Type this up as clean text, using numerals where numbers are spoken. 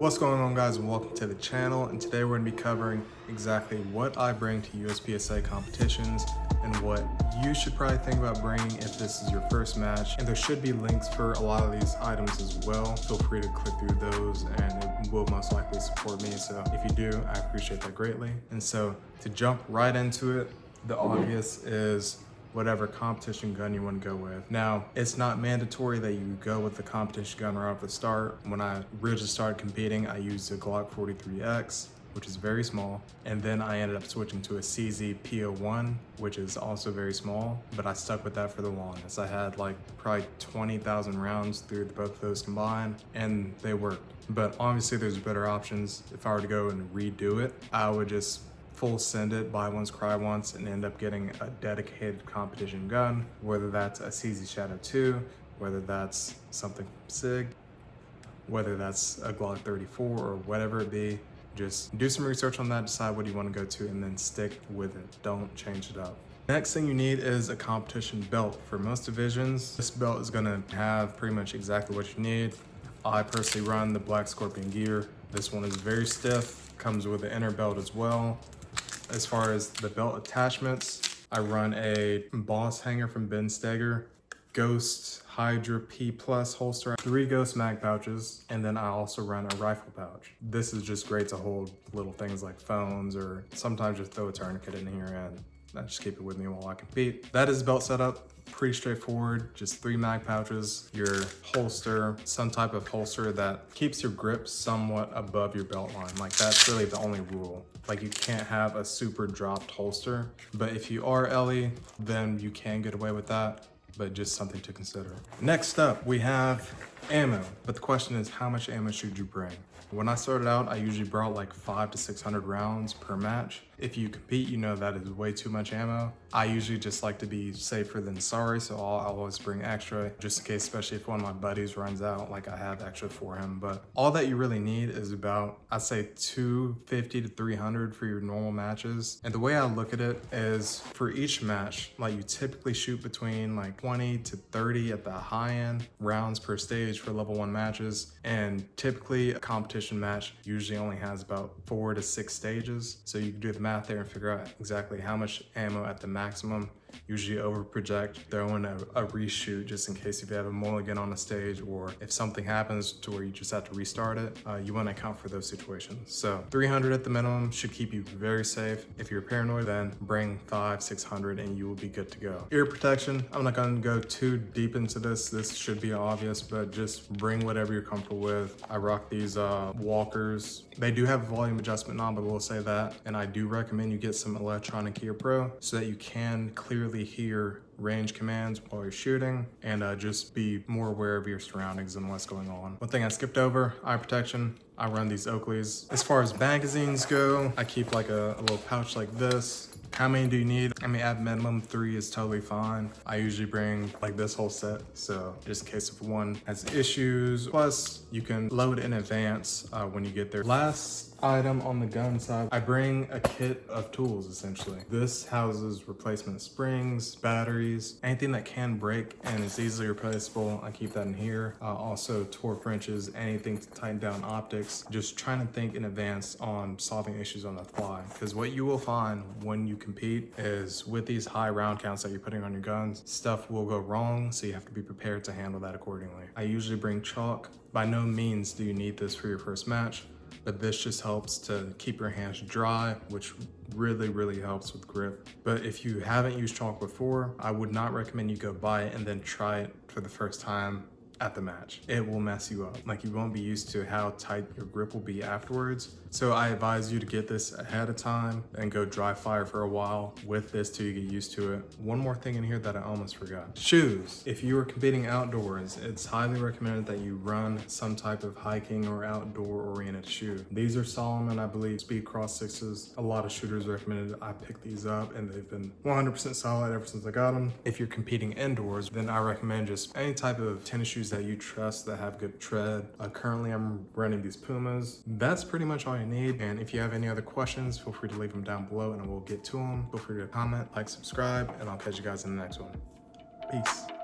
What's going on, guys, and welcome to the channel. And today we're going to be covering exactly what I bring to USPSA competitions and what you should probably think about bringing if this is your first match. And there should be links for a lot of these items as well. Feel free to click through those and it will most likely support me. So if you do, I appreciate that greatly. And so to jump right into it, the obvious is whatever competition gun you want to go with. Now, it's not mandatory that you go with the competition gun right off the start. When I originally started competing, I used a Glock 43X, which is very small. And then I ended up switching to a CZ P01, which is also very small, but I stuck with that for the longest. I had like probably 20,000 rounds through both of those combined, and they worked. But obviously there's better options. If I were to go and redo it, I would just full send it, buy once, cry once, and end up getting a dedicated competition gun, whether that's a CZ Shadow 2, whether that's something from SIG, whether that's a Glock 34 or whatever it be. Just do some research on that, decide what you want to go to, and then stick with it. Don't change it up. Next thing you need is a competition belt. For most divisions, this belt is gonna have pretty much exactly what you need. I personally run the Black Scorpion gear. This one is very stiff, comes with an inner belt as well. As far as the belt attachments, I run a Boss hanger from Ben Steger, Ghost Hydra P Plus holster, 3 Ghost mag pouches, and then I also run a rifle pouch. This is just great to hold little things like phones, or sometimes just throw a tourniquet in here and I just keep it with me while I compete. That is belt setup. Pretty straightforward, just 3 mag pouches, your holster, some type of holster that keeps your grip somewhat above your belt line. Like, that's really the only rule. Like, you can't have a super dropped holster, but if you are Ellie, then you can get away with that, but just something to consider. Next up, we have ammo, but the question is, how much ammo should you bring? When I started out, I usually brought like 500 to 600 rounds per match. If you compete, you know that is way too much ammo. I usually just like to be safer than sorry, so I'll always bring extra, just in case, especially if one of my buddies runs out, like I have extra for him. But all that you really need is about, I'd say 250 to 300 for your normal matches. And the way I look at it is, for each match, like, you typically shoot between like 20 to 30 at the high end rounds per stage for level 1 matches. And typically a competition match usually only has about 4 to 6 stages. So you can do the math there and figure out exactly how much ammo at the maximum. Usually over project, throw in a reshoot just in case if you have a mulligan on the stage, or if something happens to where you just have to restart it, you want to account for those situations. So 300 at the minimum should keep you very safe. If you're paranoid, then bring 500, 600 and you will be good to go. Ear protection, I'm not going to go too deep into this. This should be obvious, but just bring whatever you're comfortable with. I rock these Walkers. They do have a volume adjustment knob, I will say that. And I do recommend you get some electronic ear pro so that you can clearly hear range commands while you're shooting, and just be more aware of your surroundings and what's going on. One thing I skipped over, eye protection. I run these Oakleys. As far as magazines go, I keep like a little pouch like this. How many do you need? I mean, at minimum 3 is totally fine. I usually bring like this whole set, so just in case if one has issues. Plus, you can load in advance when you get there. Last item on the gun side, I bring a kit of tools essentially. This houses replacement springs, batteries, anything that can break and is easily replaceable. I keep that in here. Also torque wrenches, anything to tighten down optics. Just trying to think in advance on solving issues on the fly, because what you will find when you compete is with these high round counts that you're putting on your guns, stuff will go wrong, so you have to be prepared to handle that accordingly. I usually bring chalk. By no means do you need this for your first match, but this just helps to keep your hands dry, which really helps with grip. But if you haven't used chalk before, I would not recommend you go buy it and then try it for the first time at the match. It will mess you up. Like, you won't be used to how tight your grip will be afterwards. So I advise you to get this ahead of time and go dry fire for a while with this till you get used to it. One more thing in here that I almost forgot. Shoes. If you are competing outdoors, it's highly recommended that you run some type of hiking or outdoor oriented shoe. These are Solomon, I believe, Speed Cross 6s. A lot of shooters recommended I pick these up, and they've been 100% solid ever since I got them. If you're competing indoors, then I recommend just any type of tennis shoes that you trust that have good tread. Currently I'm running these Pumas. That's pretty much all you need. And if you have any other questions, feel free to leave them down below and I will get to them. Feel free to comment, like, subscribe, and I'll catch you guys in the next one. Peace.